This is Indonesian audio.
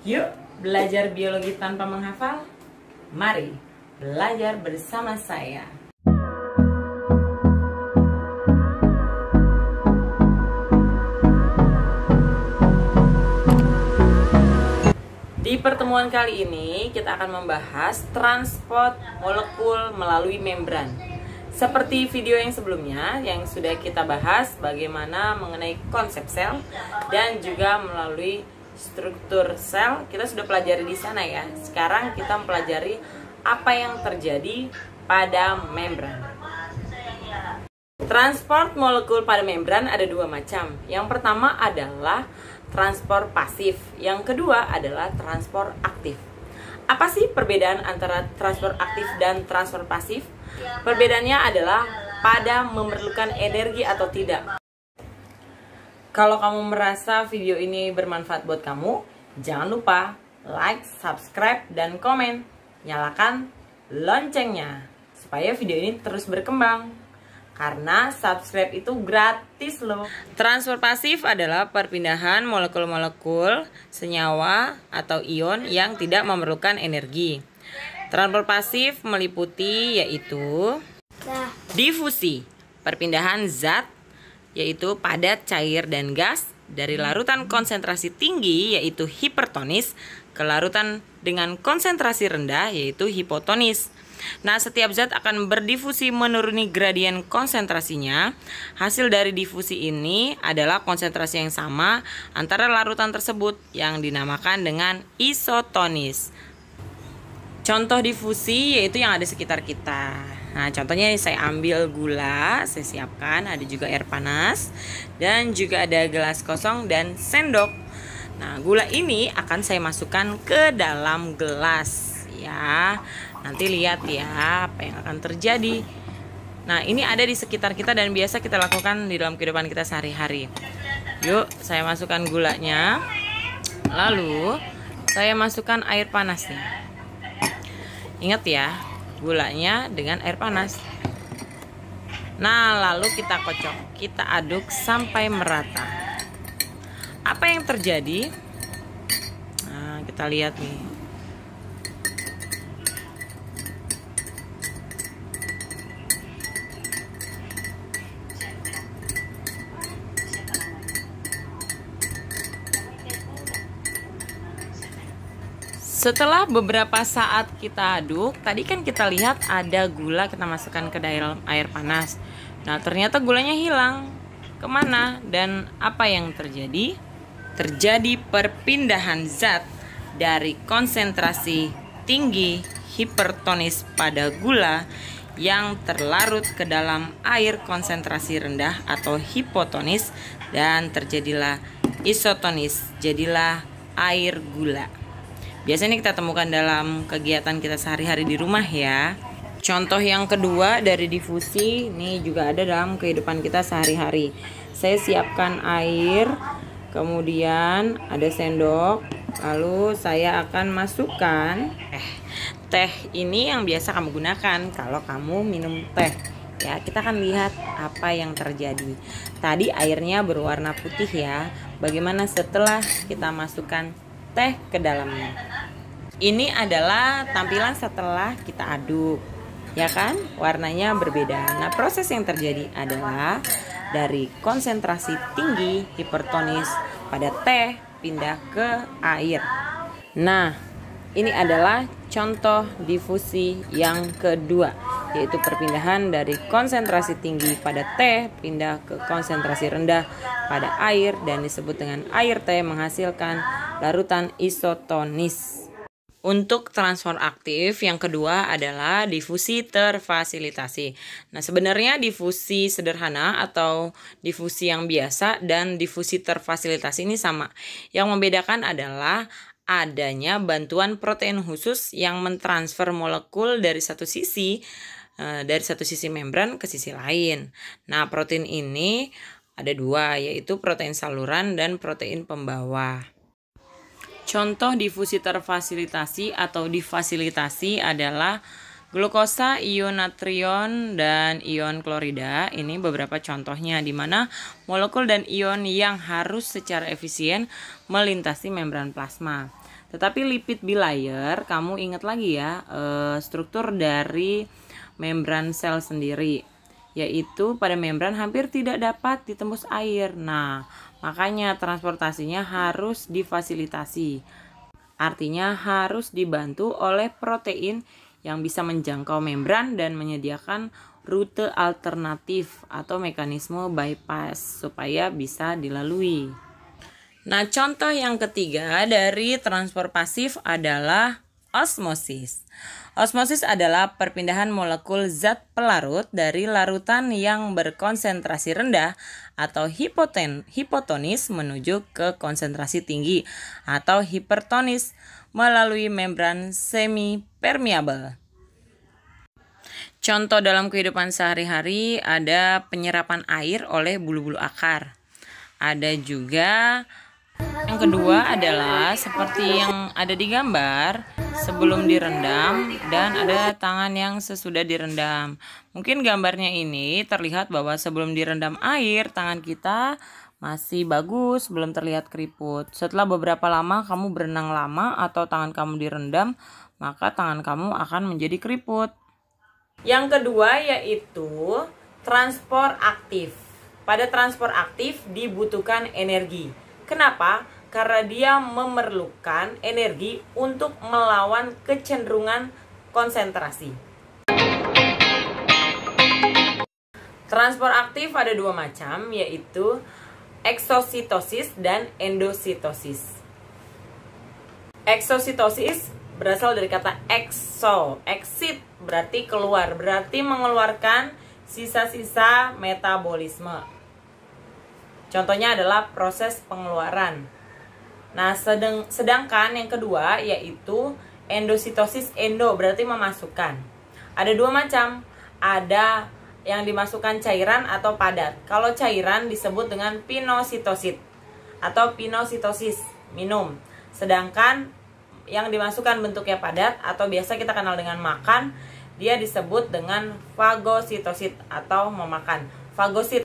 Yuk belajar biologi tanpa menghafal. Mari belajar bersama saya. Di pertemuan kali ini kita akan membahas transport molekul melalui membran. Seperti video yang sebelumnya yang sudah kita bahas bagaimana mengenai konsep sel dan juga melalui struktur sel, kita sudah pelajari di sana ya. Sekarang kita mempelajari apa yang terjadi pada membran. Transport molekul pada membran ada dua macam. Yang pertama adalah transport pasif, yang kedua adalah transport aktif. Apa sih perbedaan antara transport aktif dan transport pasif? Perbedaannya adalah pada memerlukan energi atau tidak. Kalau kamu merasa video ini bermanfaat buat kamu, jangan lupa like, subscribe, dan komen. Nyalakan loncengnya supaya video ini terus berkembang. Karena subscribe itu gratis loh. Transport pasif adalah perpindahan molekul-molekul senyawa atau ion yang tidak memerlukan energi. Transport pasif meliputi yaitu difusi, perpindahan zat yaitu padat, cair, dan gas dari larutan konsentrasi tinggi yaitu hipertonis ke larutan dengan konsentrasi rendah yaitu hipotonis. Nah, setiap zat akan berdifusi menuruni gradien konsentrasinya. Hasil dari difusi ini adalah konsentrasi yang sama antara larutan tersebut yang dinamakan dengan isotonis. Contoh difusi yaitu yang ada sekitar kita. Nah, contohnya saya ambil gula, saya siapkan, ada juga air panas, dan juga ada gelas kosong dan sendok. Nah, gula ini akan saya masukkan ke dalam gelas ya. Nanti lihat ya apa yang akan terjadi. Nah, ini ada di sekitar kita dan biasa kita lakukan di dalam kehidupan kita sehari-hari. Yuk, saya masukkan gulanya. Lalu, saya masukkan air panasnya. Ingat ya, gulanya dengan air panas. Nah, lalu kita kocok, kita aduk sampai merata. Apa yang terjadi? Nah, kita lihat nih. Setelah beberapa saat kita aduk, tadi kan kita lihat ada gula kita masukkan ke dalam air panas. Nah, ternyata gulanya hilang. Kemana dan apa yang terjadi? Terjadi perpindahan zat dari konsentrasi tinggi hipertonis pada gula yang terlarut ke dalam air konsentrasi rendah atau hipotonis dan terjadilah isotonis, jadilah air gula. Biasanya kita temukan dalam kegiatan kita sehari-hari di rumah ya. Contoh yang kedua dari difusi, ini juga ada dalam kehidupan kita sehari-hari. Saya siapkan air, kemudian ada sendok, lalu saya akan masukkan teh ini yang biasa kamu gunakan kalau kamu minum teh. Ya, kita akan lihat apa yang terjadi. Tadi airnya berwarna putih ya. Bagaimana setelah kita masukkan teh ke dalamnya? Ini adalah tampilan setelah kita aduk, ya kan? Warnanya berbeda. Nah, proses yang terjadi adalah dari konsentrasi tinggi hipertonis pada teh pindah ke air. Nah, ini adalah contoh difusi yang kedua, yaitu perpindahan dari konsentrasi tinggi pada teh pindah ke konsentrasi rendah pada air dan disebut dengan air teh menghasilkan larutan isotonis. Untuk transport aktif yang kedua adalah difusi terfasilitasi. Nah, sebenarnya difusi sederhana atau difusi yang biasa dan difusi terfasilitasi ini sama. Yang membedakan adalah adanya bantuan protein khusus yang mentransfer molekul dari satu sisi membran ke sisi lain. Nah, protein ini ada dua, yaitu protein saluran dan protein pembawa. Contoh difusi terfasilitasi atau difasilitasi adalah glukosa, ion natrium, dan ion klorida. Ini beberapa contohnya di mana molekul dan ion yang harus secara efisien melintasi membran plasma. Tetapi lipid bilayer, kamu ingat lagi ya struktur dari membran sel sendiri, yaitu pada membran hampir tidak dapat ditembus air. Nah, makanya transportasinya harus difasilitasi. Artinya harus dibantu oleh protein yang bisa menjangkau membran dan menyediakan rute alternatif atau mekanisme bypass supaya bisa dilalui. Nah, contoh yang ketiga dari transport pasif adalah osmosis. Osmosis adalah perpindahan molekul zat pelarut dari larutan yang berkonsentrasi rendah atau hipotonis menuju ke konsentrasi tinggi atau hipertonis melalui membran semi permeable. Contoh dalam kehidupan sehari-hari ada penyerapan air oleh bulu-bulu akar. Ada juga yang kedua adalah seperti yang ada di gambar, sebelum direndam dan ada tangan yang sesudah direndam. Mungkin gambarnya ini terlihat bahwa sebelum direndam air, tangan kita masih bagus, belum terlihat keriput. Setelah beberapa lama kamu berenang lama atau tangan kamu direndam, maka tangan kamu akan menjadi keriput. Yang kedua yaitu transport aktif. Pada transport aktif dibutuhkan energi. Kenapa? Karena dia memerlukan energi untuk melawan kecenderungan konsentrasi. Transport aktif ada dua macam, yaitu eksositosis dan endositosis. Eksositosis berasal dari kata exit berarti keluar, berarti mengeluarkan sisa-sisa metabolisme. Contohnya adalah proses pengeluaran. Nah, sedangkan yang kedua yaitu endositosis, berarti memasukkan. Ada dua macam, ada yang dimasukkan cairan atau padat. Kalau cairan disebut dengan pinositosit atau pinositosis, minum. Sedangkan yang dimasukkan bentuknya padat atau biasa kita kenal dengan makan, dia disebut dengan fagositosit atau memakan. Fagosit